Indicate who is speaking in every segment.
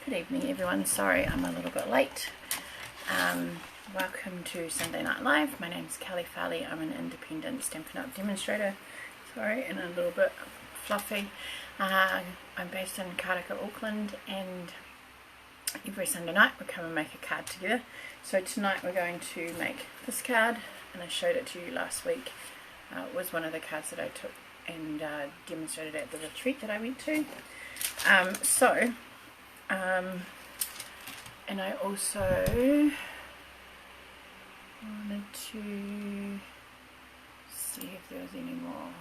Speaker 1: Good evening everyone, sorry I'm a little bit late. Welcome to Sunday Night Live. My name is Kelley Farley. I'm an independent Stampin' demonstrator. Sorry, and a little bit fluffy. I'm based in Karaka, Auckland, and every Sunday night we come and make a card together. So tonight we're going to make this card, and I showed it to you last week. It was one of the cards that I took and demonstrated at the retreat that I went to. And I also wanted to see if there was any more.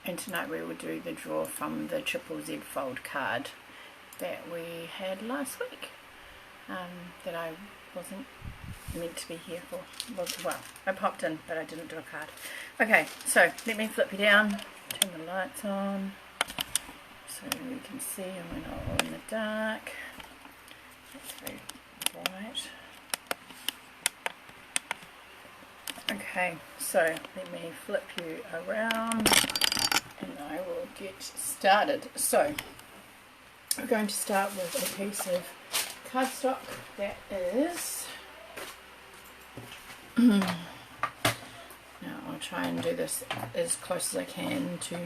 Speaker 1: And tonight we will do the draw from the Triple Z fold card that we had last week, that I wasn't meant to be here for. Well, I popped in, but I didn't do a card. Okay, so let me flip you down, turn the lights on so we can see and we're not all in the dark. That's very bright. Okay, so let me flip you around and I will get started. So we're going to start with a piece of cardstock that is now I'll try and do this as close as I can to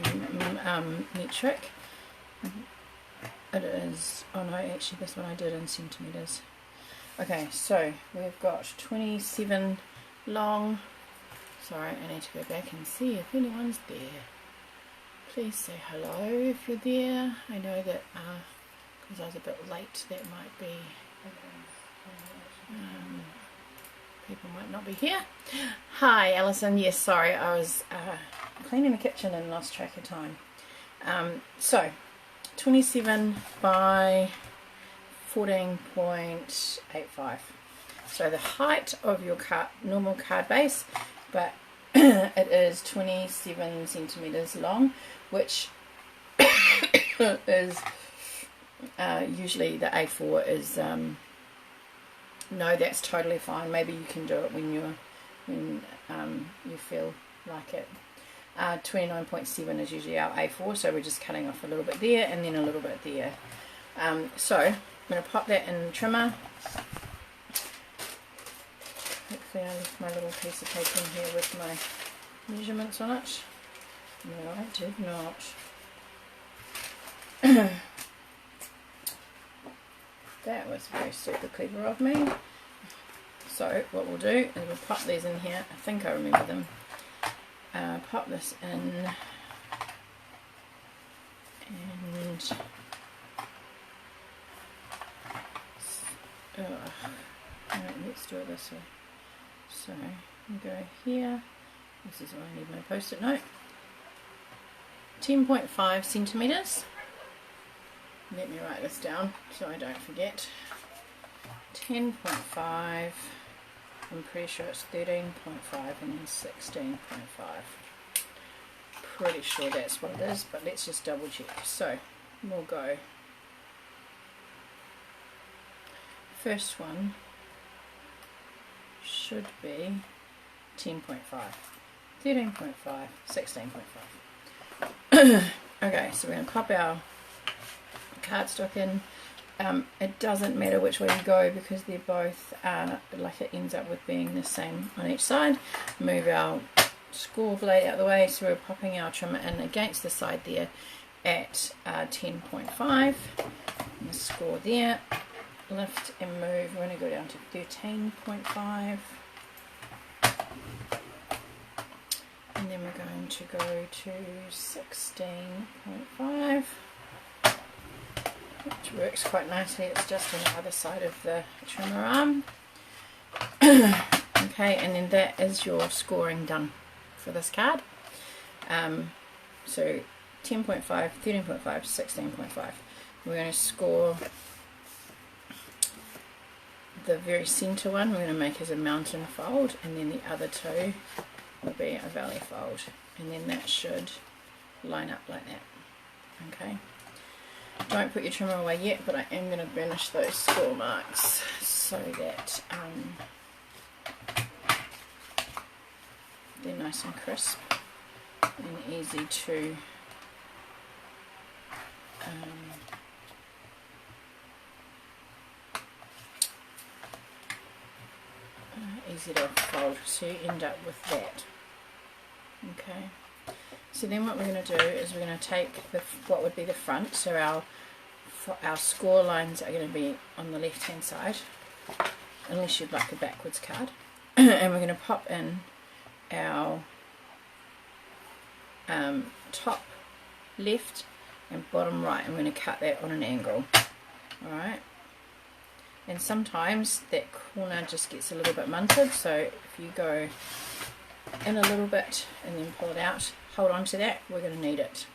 Speaker 1: metric. It is, oh no, actually this one I did in centimeters. Okay, so we've got 27 long. Sorry, I need to go back and see if anyone's there. Please say hello if you're there. I know that because I was a bit late, that might be people might not be here. Hi Alison, yes, sorry, I was cleaning the kitchen and lost track of time. So 27 by 14.85. So the height of your normal card base, but it is 27 centimeters long, which is usually the A4 is no, that's totally fine. Maybe you can do it when you feel like it. 29.7 is usually our A4, so we're just cutting off a little bit there and then a little bit there. So I'm going to pop that in the trimmer. Hopefully I left my little piece of paper in here with my measurements on it. No, I did not. That was very super clever of me. So what we'll do is we'll pop these in here. I think I remember them. Pop this in, and right, let's do it this way. So we go here. This is where I need my post-it note. 10.5 centimeters. Let me write this down so I don't forget. 10.5. I'm pretty sure it's 13.5 and then 16.5. Pretty sure that's what it is, but let's just double check. So we'll go. First one should be 10.5, 13.5, 16.5. Okay, so we're going to pop our cardstock in. It doesn't matter which way you go because they're both like it ends up with being the same on each side. Move our score blade out of the way, so we're popping our trimmer in against the side there at 10.5. The score there. Lift and move. We're going to go down to 13.5. And then we're going to go to 16.5. which works quite nicely. It's just on the other side of the trimmer arm. Okay, and then that is your scoring done for this card. So 10.5, 13.5, 16.5. We're going to score the very center one. We're going to make as a mountain fold, and then the other two will be a valley fold, and then that should line up like that. Okay. Don't put your trimmer away yet, but I am going to burnish those score marks so that they're nice and crisp. and easy to fold, so you end up with that. Okay, so then what we're going to do is we're going to take what would be the front, so our score lines are going to be on the left hand side, unless you'd like a backwards card, and we're going to pop in our top left and bottom right, and we're going to cut that on an angle. Alright, and sometimes that corner just gets a little bit munted, so if you go in a little bit and then pull it out, hold on to that, we're going to need it.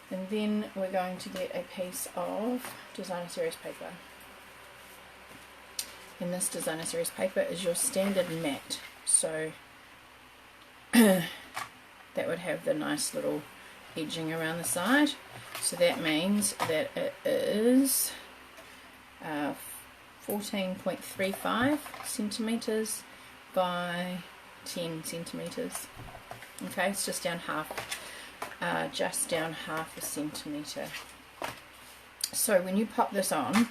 Speaker 1: And then we're going to get a piece of designer series paper, and this designer series paper is your standard matte, so that would have the nice little edging around the side, so that means that it is 14.35 centimeters by 10 centimeters. Okay, it's just down half a centimeter. So when you pop this on,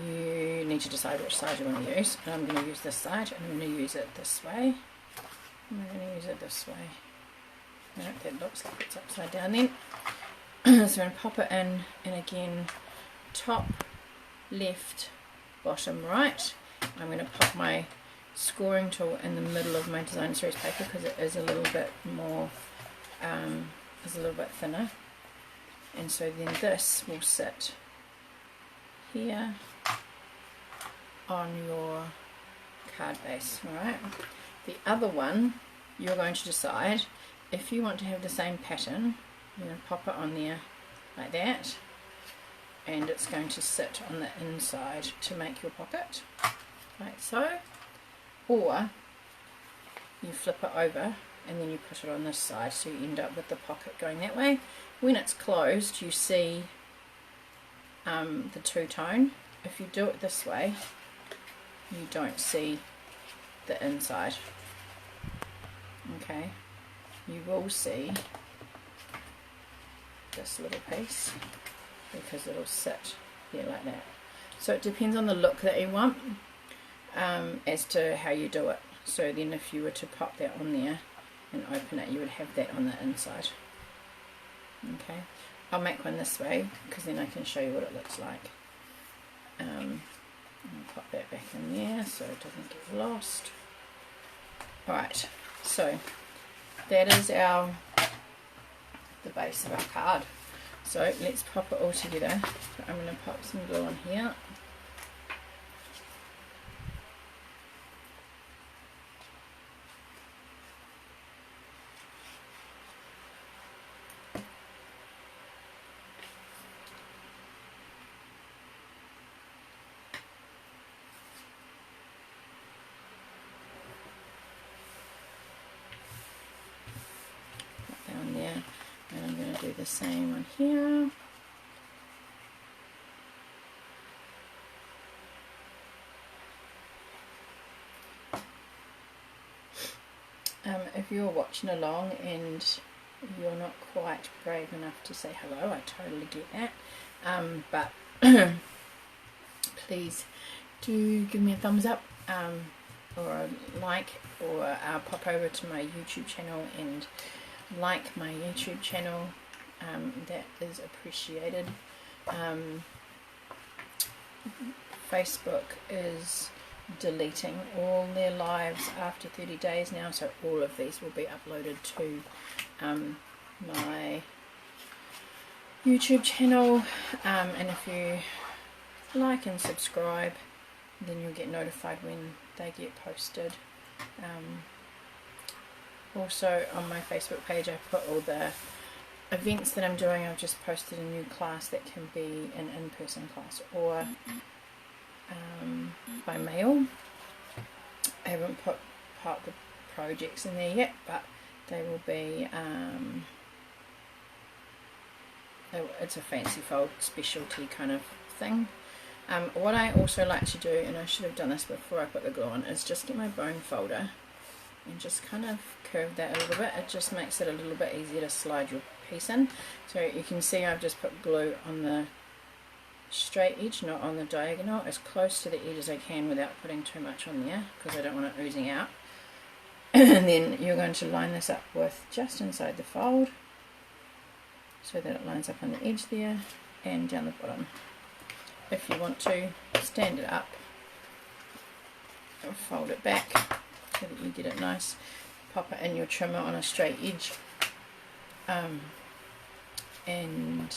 Speaker 1: you need to decide which side you want to use, and I'm going to use this side, and I'm going to use it this way, and I'm going to use it this way. No, that looks like it's upside down then. So I'm going to pop it in, and again, top, left, bottom, right. I'm going to pop my scoring tool in the middle of my designer series paper because it is a little bit more, is a little bit thinner, and so then this will sit here on your card base. Alright, the other one, you're going to decide if you want to have the same pattern. You're going to pop it on there like that, and it's going to sit on the inside to make your pocket, like so, or you flip it over and then you put it on this side, so you end up with the pocket going that way. When it's closed, you see the two-tone. If you do it this way, you don't see the inside. Okay, you will see this little piece because it'll sit here like that. So it depends on the look that you want, as to how you do it. So then if you were to pop that on there and open it, you would have that on the inside. Okay, I'll make one this way because then I can show you what it looks like. I'll pop that back in there so it doesn't get lost. Alright, so that is the base of our card. So let's pop it all together. So I'm going to pop some glue on here. Down there, and I'm going to do the same on here. If you're watching along and you're not quite brave enough to say hello, I totally get that, but please do give me a thumbs up, or a like, or pop over to my YouTube channel and like my YouTube channel. That is appreciated. Facebook is deleting all their lives after 30 days now, so all of these will be uploaded to my YouTube channel, and if you like and subscribe, then you'll get notified when they get posted. Also on my Facebook page I put all the events that I'm doing. I've just posted a new class that can be an in-person class or by mail. I haven't put part of the projects in there yet, but they will be, it's a fancy fold specialty kind of thing. What I also like to do, and I should have done this before I put the glue on, is just get my bone folder and just kind of curve that a little bit. It just makes it a little bit easier to slide your piece in. So you can see I've just put glue on the straight edge, not on the diagonal, as close to the edge as I can without putting too much on there, because I don't want it oozing out. And then you're going to line this up with just inside the fold, so that it lines up on the edge there and down the bottom. If you want to stand it up, or fold it back so that you get it nice, pop it in your trimmer on a straight edge, and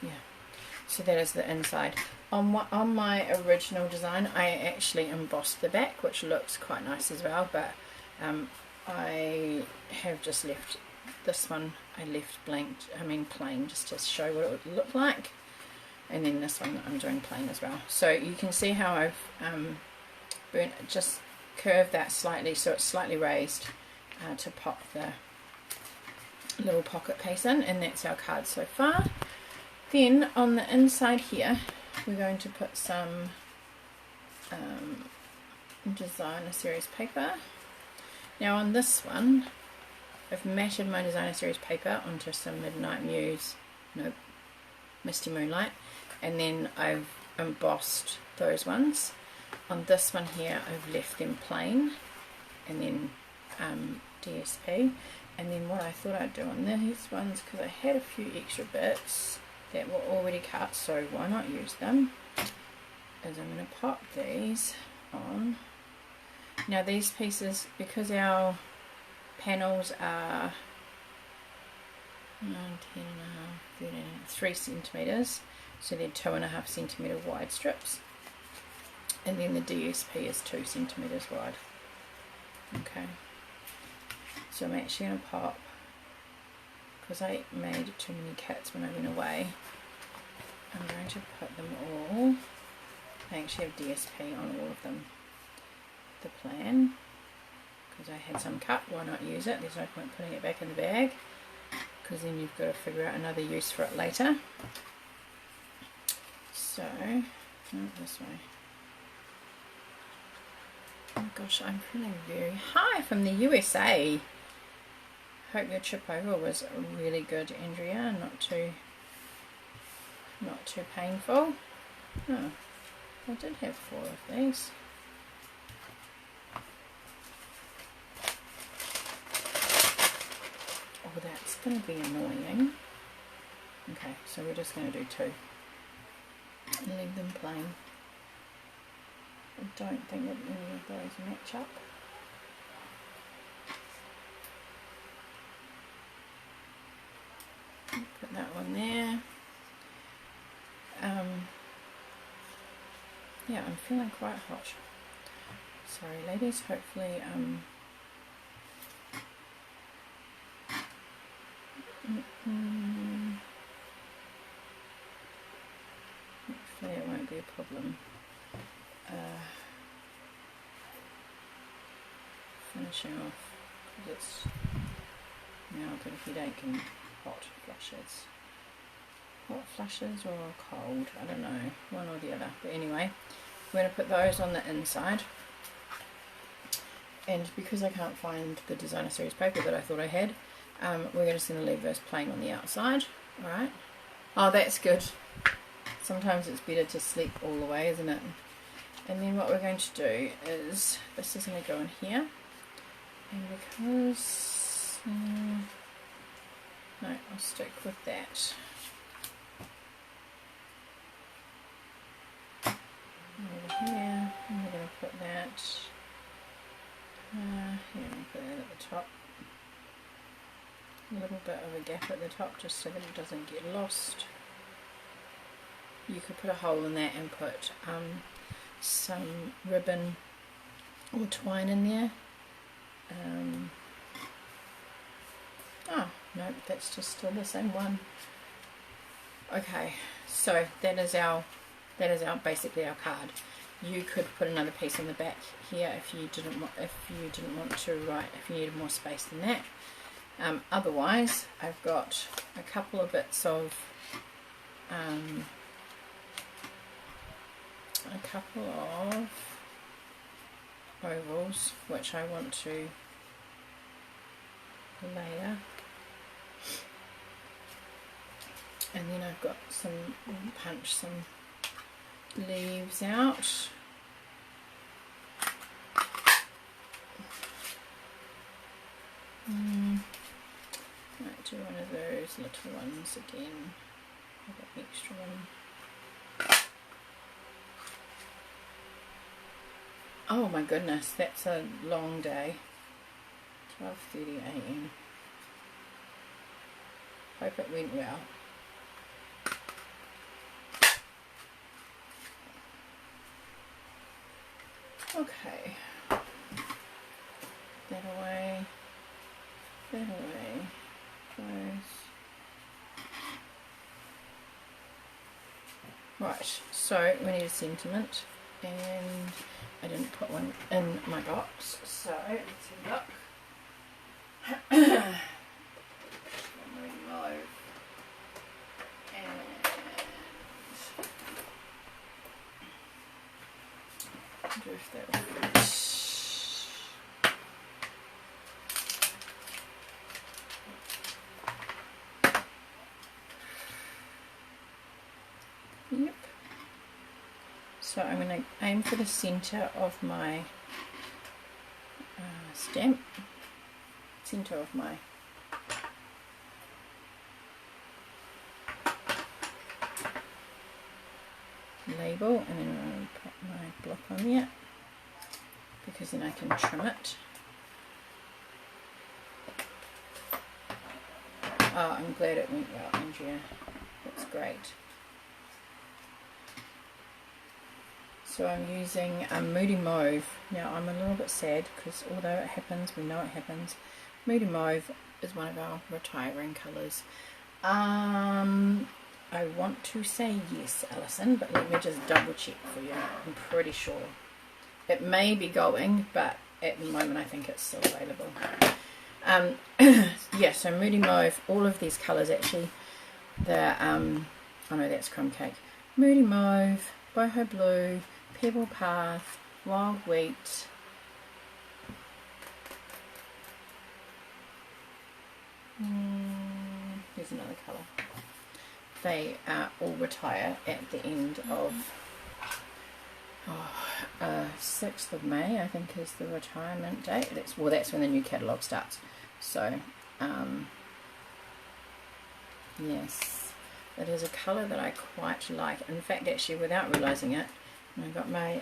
Speaker 1: yeah, so that is the inside. On my original design I actually embossed the back, which looks quite nice as well, but I have just left this one, I left plain, just to show what it would look like, and then this one I'm doing plain as well. So you can see how I've just curved that slightly so it's slightly raised to pop the little pocket piece in, and that's our card so far. Then on the inside here we're going to put some designer series paper. Now on this one I've matted my designer series paper onto some Midnight Muse, Misty Moonlight, and then I've embossed those ones. On this one here I've left them plain, and then DSP, and then what I thought I'd do on these ones, because I had a few extra bits that were already cut, so why not use them, is I'm going to pop these on. Now these pieces, because our panels are 9, 10 and a half, 13, 3 centimeters, so they're 2.5 centimeter wide strips, and then the DSP is 2 centimeters wide. Okay, so I'm actually going to pop, because I made too many cuts when I went away, I'm going to put them all, I actually have DSP on all of them, the plan, because I had some cut, why not use it? There's no point putting it back in the bag, because then you've got to figure out another use for it later. So, this way. Oh gosh, I'm feeling very high from the USA. Hope your trip over was really good, Andrea. Not too painful. Oh, I did have 4 of these. Oh, that's going to be annoying. Okay, so we're just going to do 2 and leave them plain. I don't think that any of those match up. Put that one there. Yeah, I'm feeling quite hot. Sorry ladies, hopefully hopefully it won't be a problem. Finishing off, because it's now a bit of headache and hot flushes. Hot flushes or cold, I don't know, one or the other. But anyway, we're going to put those on the inside. And because I can't find the designer series paper that I thought I had, we're just going to leave those plain on the outside. Alright. Oh, that's good. Sometimes it's better to sleep all the way, isn't it? And then what we're going to do is, this is going to go in here. And because, no, I'll stick with that. Over here, and we're going to put that, here, we'll put that at the top. A little bit of a gap at the top just so that it doesn't get lost. You could put a hole in that and put some ribbon or twine in there. Oh, no, that's just still the same one. Okay, so that is our basically our card. You could put another piece on the back here if you didn't want to write, if you needed more space than that. Otherwise, I've got a couple of bits of ovals which I want to layer. And then I've got some, punch some leaves out. Might do one of those little ones again. I've got extra one. Oh my goodness, that's a long day. 12:30 AM. Hope it went well. Okay. That away. That away. Close. Right, so we need a sentiment, and I didn't put one in my box, so let's have a look. Mauve. And wonder if that will fit. Yep. So I'm going to aim for the center of my stamp, center of my label, and then I'm going to put my block on there because then I can trim it. Oh, I'm glad it went well, Andrea. That's great. So I'm using Moody Mauve. Now I'm a little bit sad because although it happens, we know it happens, Moody Mauve is one of our retiring colours. I want to say yes, Alison, but let me just double check for you. I'm pretty sure. It may be going, but at the moment I think it's still available. Yeah, so Moody Mauve, all of these colours actually, the, oh no, that's Crumb Cake. Moody Mauve, Boho Blue, Pebble Path, Wild Wheat, here's another colour. They all retire at the end of 6th of May, I think is the retirement date. That's when the new catalogue starts. So, yes, it is a colour that I quite like. In fact, actually, without realising it, when I got my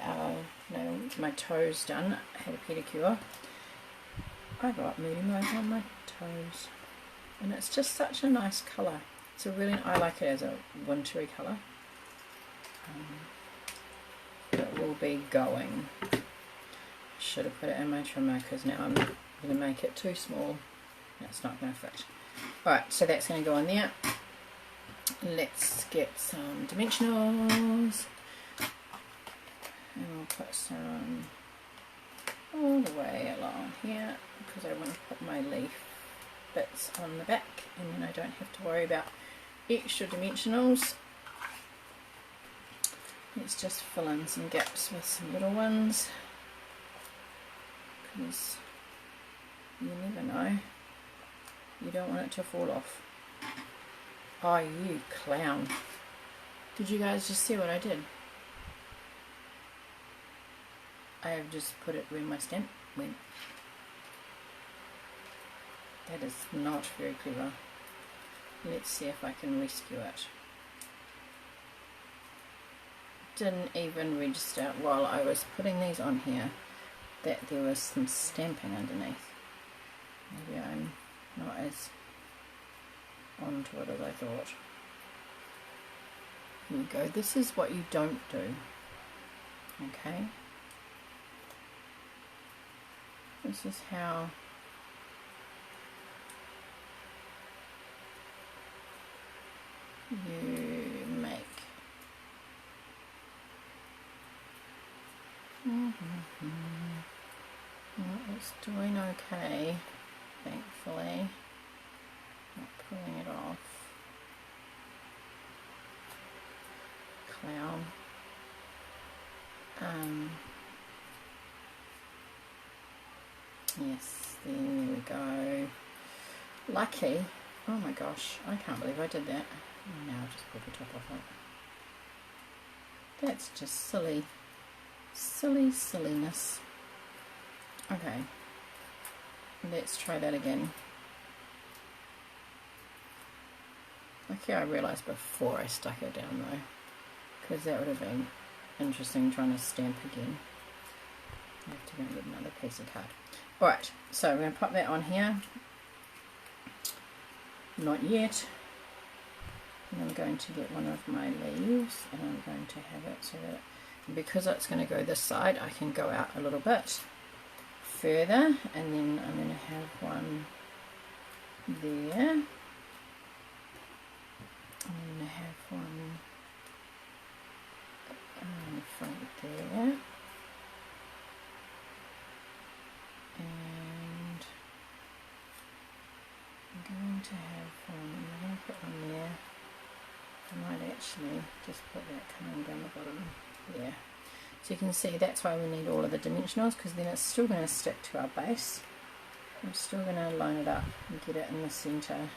Speaker 1: my toes done, I had a pedicure, I got Moody Mauve on my toes, and it's just such a nice colour. It's a really, I like it as a wintry colour. It will be going. Should have put it in my trimmer because now I'm going to make it too small. It's not going to fit. Alright, so that's going to go on there. Let's get some dimensionals. And we'll put some all the way along here because I want to put my leaf bits on the back, and then I don't have to worry about extra dimensionals. Let's just fill in some gaps with some little ones because you never know. You don't want it to fall off. Oh, you clown. Did you guys just see what I did? I have just put it where my stamp went. That is not very clever. Let's see if I can rescue it. Didn't even register while I was putting these on here that there was some stamping underneath. Maybe I'm not as onto it as I thought. Here we go. This is what you don't do. Okay. This is how you make. Well, it's doing okay, thankfully. Not pulling it off. Clown. Yes, there we go. lucky. Oh my gosh, I can't believe I did that. Oh, now I've just pulled the top off it. That's just silly. Silliness. Okay, let's try that again. Lucky I realised before I stuck it down though, because that would have been interesting trying to stamp again. I have to go and get another piece of card. Alright, so we're going to pop that on here. Not yet. And I'm going to get one of my leaves and I'm going to have it so that, because it's going to go this side, I can go out a little bit further, and then I'm going to have one there. I'm going to have one in the front there. And I'm going to have one, I'm going to put one there. I might actually just put that coming down the bottom there. So you can see that's why we need all of the dimensionals, because then it's still going to stick to our base. I'm still going to line it up and get it in the centre.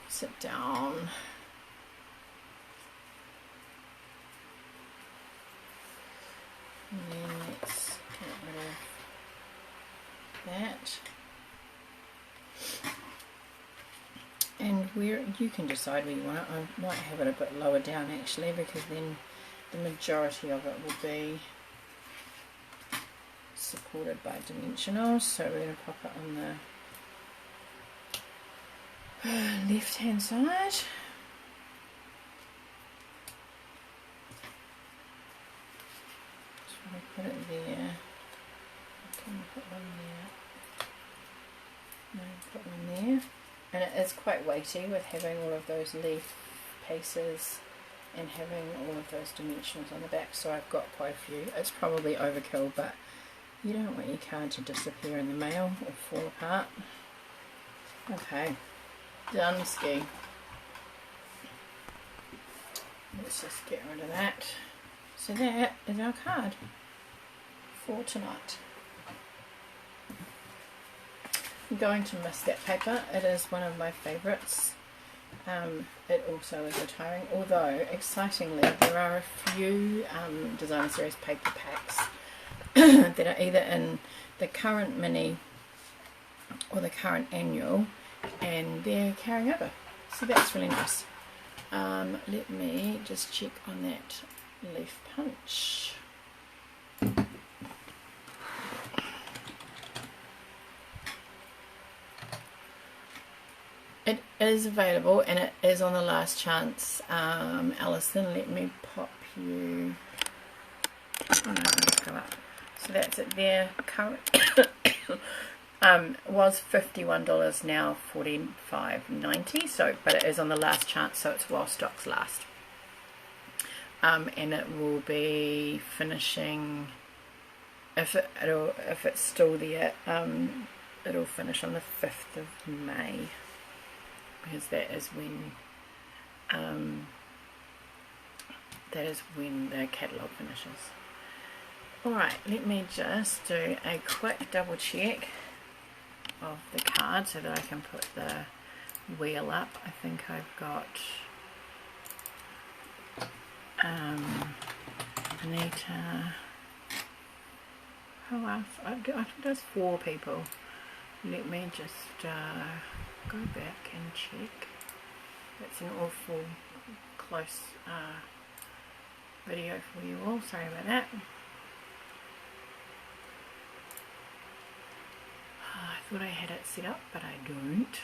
Speaker 1: Sit down. And then let's get rid of that. And where you can decide where you want it. I might have it a bit lower down actually, because then the majority of it will be supported by dimensionals. So we're going to pop it on the left hand side. So we put it there. Can we put one there? No, put one there. And it is quite weighty with having all of those leaf pieces and having all of those dimensionals on the back, so I've got quite a few. It's probably overkill, but you don't want your card to disappear in the mail or fall apart. Okay, done ski. Let's just get rid of that. So that is our card for tonight. I'm going to miss that paper. It is one of my favourites. It also is retiring, although excitingly there are a few designer series paper packs that are either in the current mini or the current annual, and they're carrying over, so that's really nice. Let me just check on that leaf punch. It is available and it is on the last chance. Alison, let me pop you. Oh no, let's go up. So that's it there. Current was $51, now $45.90. So, but it is on the last chance, so it's while stocks last. And it will be finishing. If it's still there, it'll finish on the 5th of May. Because that is when the catalogue finishes. Alright, let me just do a quick double check of the card so that I can put the wheel up. I think I've got Anita. Who else? I think there's 4 people. Let me just go back and check. That's an awful close video for you all. Sorry about that. I thought I had it set up, but I don't.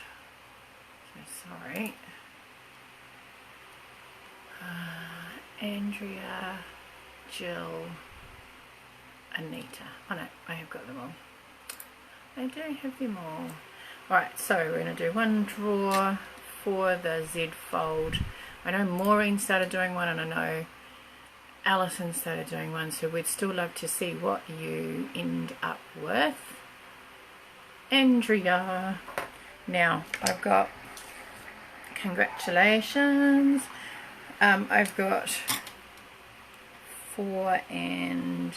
Speaker 1: So sorry. Andrea, Jill, Anita. Oh no, I have got them all. I do have them all. Alright, so we're going to do one draw for the Z fold. I know Maureen started doing one and I know Alison started doing one, so we'd still love to see what you end up with. Andrea. Now, I've got, congratulations. I've got 4 and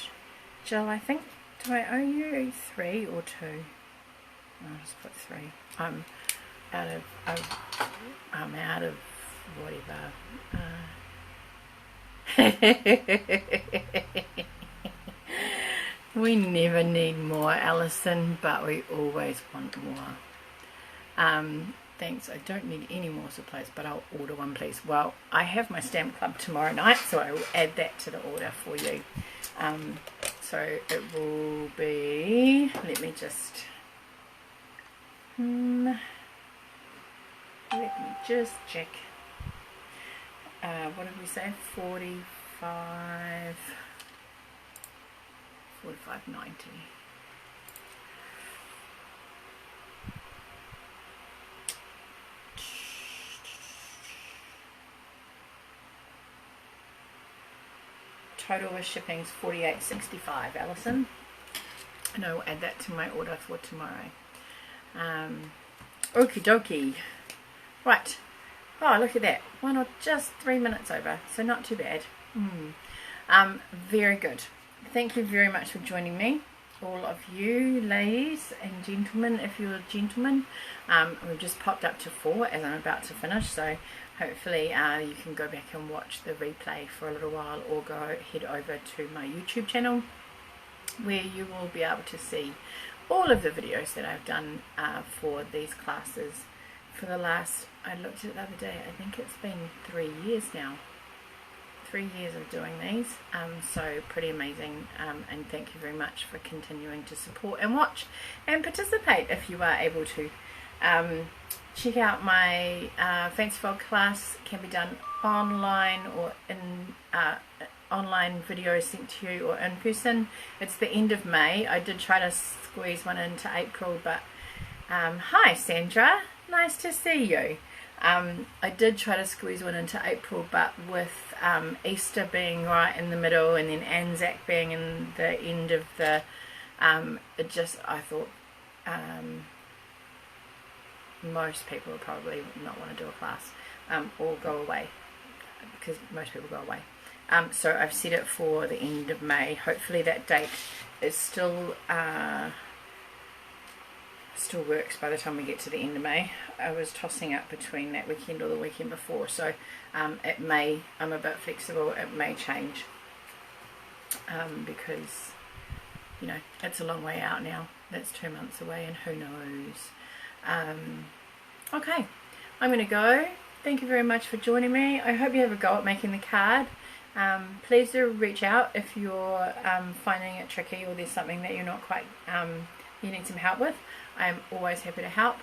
Speaker 1: Jill, I think. Do I owe you 3 or 2? I'll just put 3. I'm out of whatever. We never need more, Alison, but we always want more. Thanks, I don't need any more supplies, but I'll order one, please. Well, I have my stamp club tomorrow night, so I will add that to the order for you. So it will be, let me just check. What did we say? 45.90. Total with shipping is $48.65, Alison. And I will add that to my order for tomorrow. Okie dokie. Right. Oh, look at that. One or just 3 minutes over, so not too bad. Very good. Thank you very much for joining me, all of you ladies and gentlemen, if you're a gentleman. We've just popped up to 4 as I'm about to finish, so hopefully you can go back and watch the replay for a little while, or head over to my YouTube channel where you will be able to see all of the videos that I've done for these classes for the last, I looked at it the other day, I think it's been 3 years now. 3 years of doing these, so pretty amazing, and thank you very much for continuing to support and watch and participate if you are able to. Check out my Fancy Frog class, can be done online or in online videos sent to you or in person. It's the end of May. I did try to squeeze one into April, but hi Sandra, nice to see you. I did try to squeeze one into April, but with Easter being right in the middle and then Anzac being in the end of the I thought most people will probably not want to do a class or go away, because most people go away. So I've set it for the end of May. Hopefully that date is still works by the time we get to the end of May. I was tossing up between that weekend or the weekend before, so it may, I'm a bit flexible, it may change because, you know, it's a long way out now. That's 2 months away, and who knows. Okay, I'm going to go. Thank you very much for joining me. I hope you have a go at making the card. Please do reach out if you're finding it tricky, or there's something that you're not quite, you need some help with. I'm always happy to help.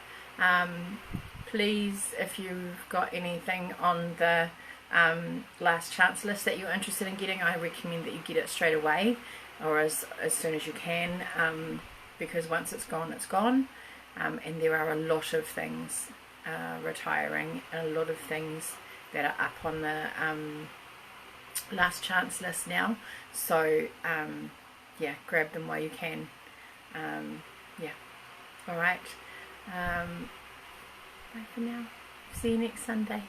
Speaker 1: Please, if you've got anything on the last chance list that you're interested in getting, I recommend that you get it straight away, or as soon as you can, because once it's gone, it's gone. And there are a lot of things retiring, and a lot of things that are up on the last chance list now, so yeah, grab them while you can. Yeah, alright, bye for now, see you next Sunday.